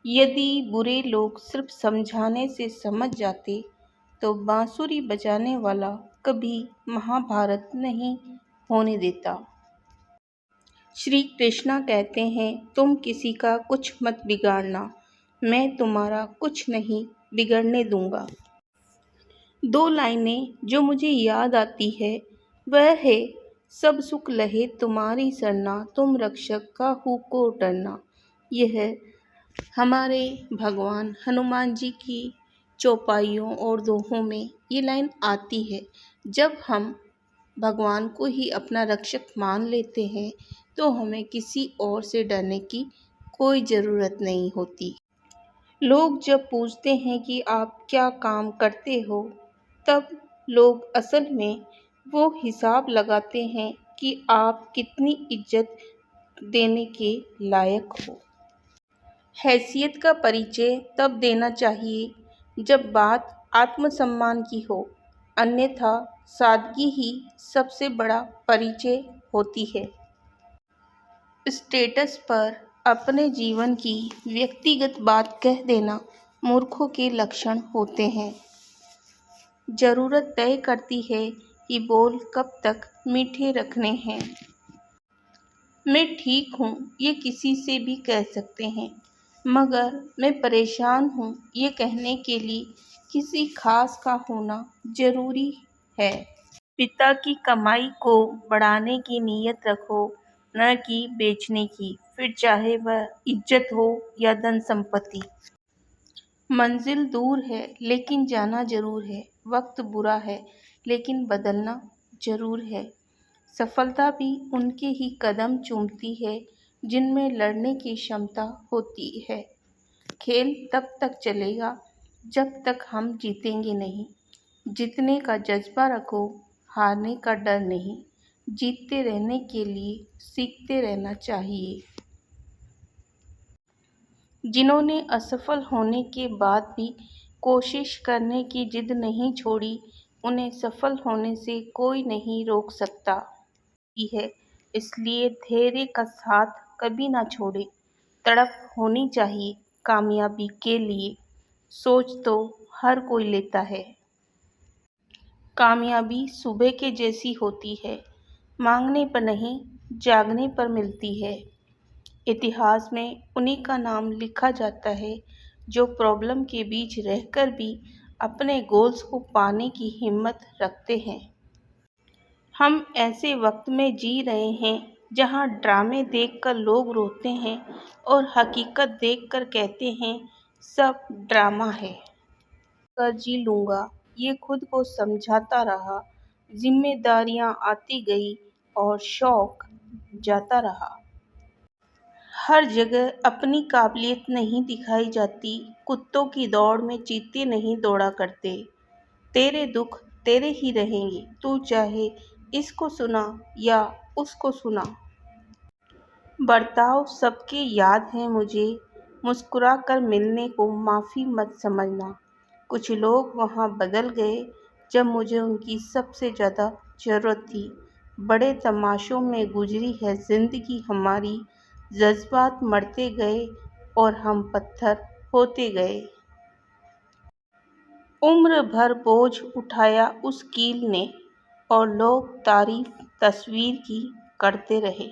यदि बुरे लोग सिर्फ समझाने से समझ जाते तो बांसुरी बजाने वाला कभी महाभारत नहीं होने देता। श्री कृष्णा कहते हैं, तुम किसी का कुछ मत बिगाड़ना, मैं तुम्हारा कुछ नहीं बिगड़ने दूंगा। दो लाइनें जो मुझे याद आती है वह है, सब सुख लहे तुम्हारी सरना, तुम रक्षक काहू को डरना। यह हमारे भगवान हनुमान जी की चौपाइयों और दोहों में ये लाइन आती है। जब हम भगवान को ही अपना रक्षक मान लेते हैं तो हमें किसी और से डरने की कोई ज़रूरत नहीं होती। लोग जब पूछते हैं कि आप क्या काम करते हो, तब लोग असल में वो हिसाब लगाते हैं कि आप कितनी इज्जत देने के लायक हो। हैसियत का परिचय तब देना चाहिए जब बात आत्मसम्मान की हो, अन्यथा सादगी ही सबसे बड़ा परिचय होती है। स्टेटस पर अपने जीवन की व्यक्तिगत बात कह देना मूर्खों के लक्षण होते हैं। ज़रूरत तय करती है कि बोल कब तक मीठे रखने हैं। मैं ठीक हूँ ये किसी से भी कह सकते हैं, मगर मैं परेशान हूँ ये कहने के लिए किसी खास का होना ज़रूरी है। पिता की कमाई को बढ़ाने की नीयत रखो, न कि बेचने की, फिर चाहे वह इज्जत हो या धन संपत्ति। मंजिल दूर है लेकिन जाना जरूर है, वक्त बुरा है लेकिन बदलना जरूर है। सफलता भी उनके ही कदम चूमती है जिनमें लड़ने की क्षमता होती है। खेल तब तक चलेगा जब तक हम जीतेंगे नहीं। जीतने का जज्बा रखो, हारने का डर नहीं। जीतते रहने के लिए सीखते रहना चाहिए। जिन्होंने असफल होने के बाद भी कोशिश करने की जिद नहीं छोड़ी, उन्हें सफल होने से कोई नहीं रोक सकता ही है। इसलिए धैर्य का साथ कभी ना छोड़े। तड़प होनी चाहिए कामयाबी के लिए, सोच तो हर कोई लेता है। कामयाबी सुबह के जैसी होती है, मांगने पर नहीं जागने पर मिलती है। इतिहास में उन्हीं का नाम लिखा जाता है जो प्रॉब्लम के बीच रहकर भी अपने गोल्स को पाने की हिम्मत रखते हैं। हम ऐसे वक्त में जी रहे हैं जहां ड्रामे देखकर लोग रोते हैं और हकीकत देखकर कहते हैं सब ड्रामा है। कर जी लूँगा ये खुद को समझाता रहा, जिम्मेदारियां आती गई और शौक जाता रहा। हर जगह अपनी काबिलियत नहीं दिखाई जाती, कुत्तों की दौड़ में चीते नहीं दौड़ा करते। तेरे दुख तेरे ही रहेंगे, तू चाहे इसको सुना या उसको सुना। बर्ताव सबके याद है मुझे, मुस्कुरा कर मिलने को माफ़ी मत समझना। कुछ लोग वहाँ बदल गए जब मुझे उनकी सबसे ज़्यादा ज़रूरत थी। बड़े तमाशों में गुजरी है ज़िंदगी हमारी, जज्बात मरते गए और हम पत्थर होते गए। उम्र भर बोझ उठाया उस कील ने और लोग तारीफ तस्वीर की करते रहे।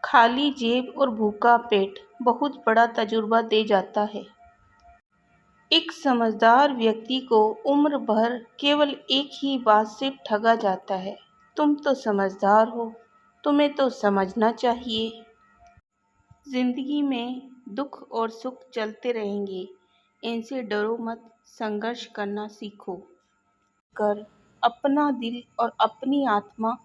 खाली जेब और भूखा पेट बहुत बड़ा तजुर्बा दे जाता है। एक समझदार व्यक्ति को उम्र भर केवल एक ही बात से ठगा जाता है, तुम तो समझदार हो, तुम्हें तो समझना चाहिए। जिंदगी में दुख और सुख चलते रहेंगे, इनसे डरो मत, संघर्ष करना सीखो। कर अपना दिल और अपनी आत्मा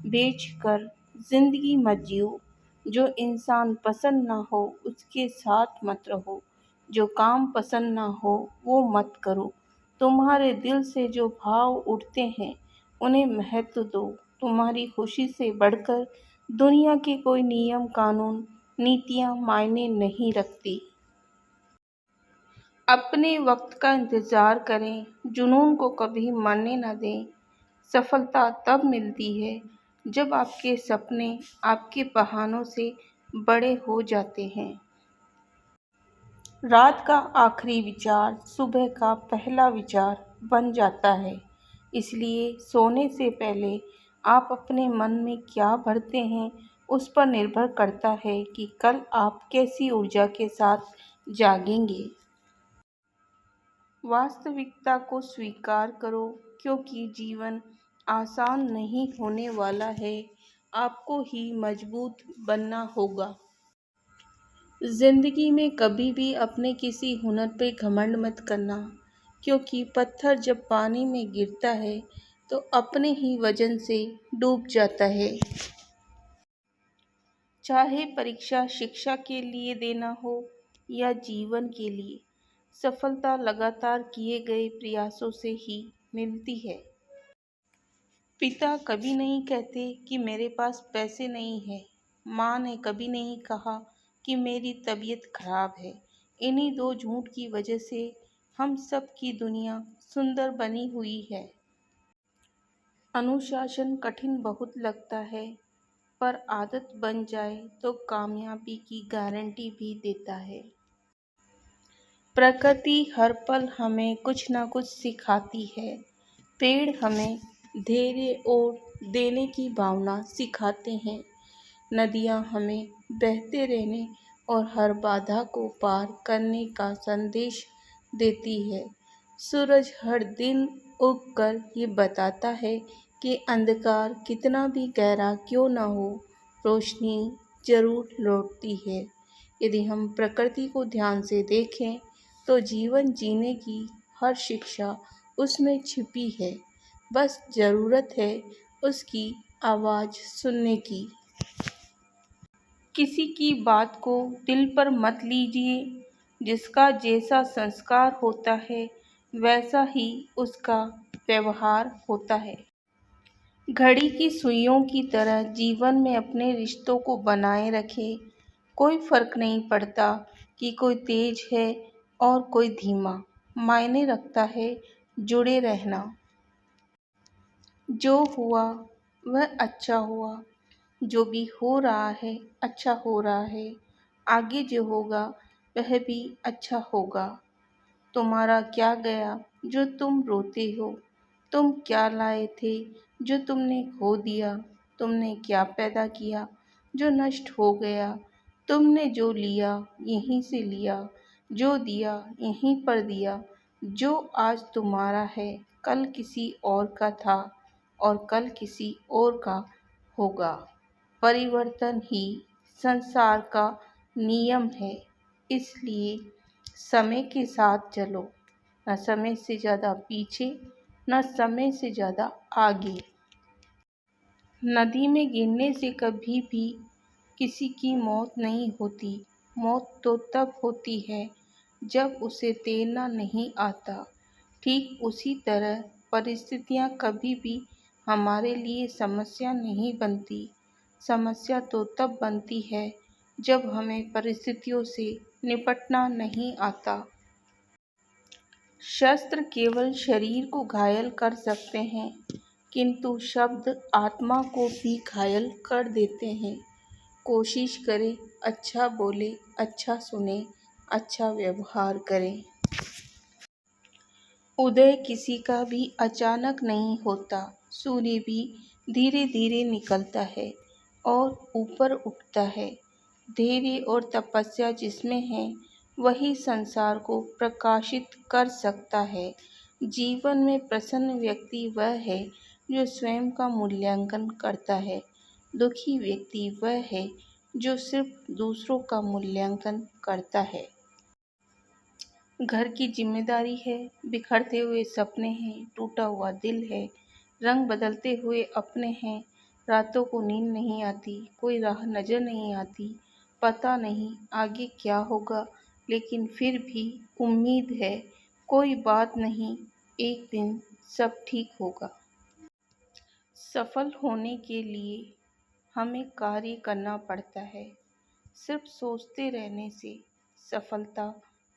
बेच कर जिंदगी मत जियो। जो इंसान पसंद ना हो उसके साथ मत रहो, जो काम पसंद ना हो वो मत करो। तुम्हारे दिल से जो भाव उठते हैं उन्हें महत्व दो। तुम्हारी खुशी से बढ़कर दुनिया के कोई नियम कानून नीतियाँ मायने नहीं रखती। अपने वक्त का इंतज़ार करें, जुनून को कभी मरने न दें। सफलता तब मिलती है जब आपके सपने आपके बहानों से बड़े हो जाते हैं। रात का आखिरी विचार सुबह का पहला विचार बन जाता है। इसलिए सोने से पहले आप अपने मन में क्या भरते हैं, उस पर निर्भर करता है कि कल आप कैसी ऊर्जा के साथ जागेंगे। वास्तविकता को स्वीकार करो, क्योंकि जीवन आसान नहीं होने वाला है। आपको ही मजबूत बनना होगा। जिंदगी में कभी भी अपने किसी हुनर पे घमंड मत करना, क्योंकि पत्थर जब पानी में गिरता है तो अपने ही वजन से डूब जाता है। चाहे परीक्षा शिक्षा के लिए देना हो या जीवन के लिए, सफलता लगातार किए गए प्रयासों से ही मिलती है। पिता कभी नहीं कहते कि मेरे पास पैसे नहीं है। माँ ने कभी नहीं कहा कि मेरी तबीयत खराब है। इन्हीं दो झूठ की वजह से हम सब की दुनिया सुंदर बनी हुई है। अनुशासन कठिन बहुत लगता है, पर आदत बन जाए तो कामयाबी की गारंटी भी देता है। प्रकृति हर पल हमें कुछ ना कुछ सिखाती है। पेड़ हमें धैर्य और देने की भावना सिखाते हैं। नदियाँ हमें बहते रहने और हर बाधा को पार करने का संदेश देती है। सूरज हर दिन उगकर ये बताता है कि अंधकार कितना भी गहरा क्यों न हो, रोशनी जरूर लौटती है। यदि हम प्रकृति को ध्यान से देखें तो जीवन जीने की हर शिक्षा उसमें छिपी है। बस ज़रूरत है उसकी आवाज़ सुनने की। किसी की बात को दिल पर मत लीजिए। जिसका जैसा संस्कार होता है वैसा ही उसका व्यवहार होता है। घड़ी की सुइयों की तरह जीवन में अपने रिश्तों को बनाए रखें। कोई फर्क नहीं पड़ता कि कोई तेज है और कोई धीमा, मायने रखता है जुड़े रहना। जो हुआ वह अच्छा हुआ, जो भी हो रहा है अच्छा हो रहा है, आगे जो होगा वह भी अच्छा होगा। तुम्हारा क्या गया जो तुम रोते हो? तुम क्या लाए थे जो तुमने खो दिया? तुमने क्या पैदा किया जो नष्ट हो गया? तुमने जो लिया यहीं से लिया, जो दिया यहीं पर दिया। जो आज तुम्हारा है कल किसी और का था और कल किसी और का होगा। परिवर्तन ही संसार का नियम है। इसलिए समय के साथ चलो, न समय से ज़्यादा पीछे, न समय से ज़्यादा आगे। नदी में गिरने से कभी भी किसी की मौत नहीं होती। मौत तो तब होती है जब उसे तैरना नहीं आता। ठीक उसी तरह परिस्थितियाँ कभी भी हमारे लिए समस्या नहीं बनती। समस्या तो तब बनती है जब हमें परिस्थितियों से निपटना नहीं आता। शस्त्र केवल शरीर को घायल कर सकते हैं, किंतु शब्द आत्मा को भी घायल कर देते हैं। कोशिश करें अच्छा बोले, अच्छा सुने, अच्छा व्यवहार करें। उदय किसी का भी अचानक नहीं होता। सूर्य भी धीरे धीरे निकलता है और ऊपर उठता है। धैर्य और तपस्या जिसमें है वही संसार को प्रकाशित कर सकता है। जीवन में प्रसन्न व्यक्ति वह है जो स्वयं का मूल्यांकन करता है। दुखी व्यक्ति वह है जो सिर्फ दूसरों का मूल्यांकन करता है। घर की जिम्मेदारी है, बिखरते हुए सपने हैं, टूटा हुआ दिल है, रंग बदलते हुए अपने हैं। रातों को नींद नहीं आती, कोई राह नजर नहीं आती, पता नहीं आगे क्या होगा, लेकिन फिर भी उम्मीद है। कोई बात नहीं, एक दिन सब ठीक होगा। सफल होने के लिए हमें कार्य करना पड़ता है। सिर्फ सोचते रहने से सफलता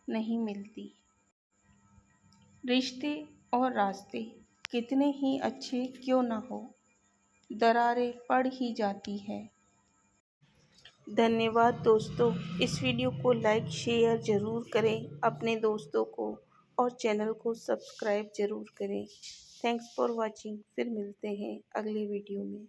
नहीं मिलती। रिश्ते और रास्ते कितने ही अच्छे क्यों न हो, दरारें पड़ ही जाती हैं। धन्यवाद दोस्तों। इस वीडियो को लाइक शेयर ज़रूर करें अपने दोस्तों को और चैनल को सब्सक्राइब ज़रूर करें। Thanks for watching. फिर मिलते हैं अगले वीडियो में।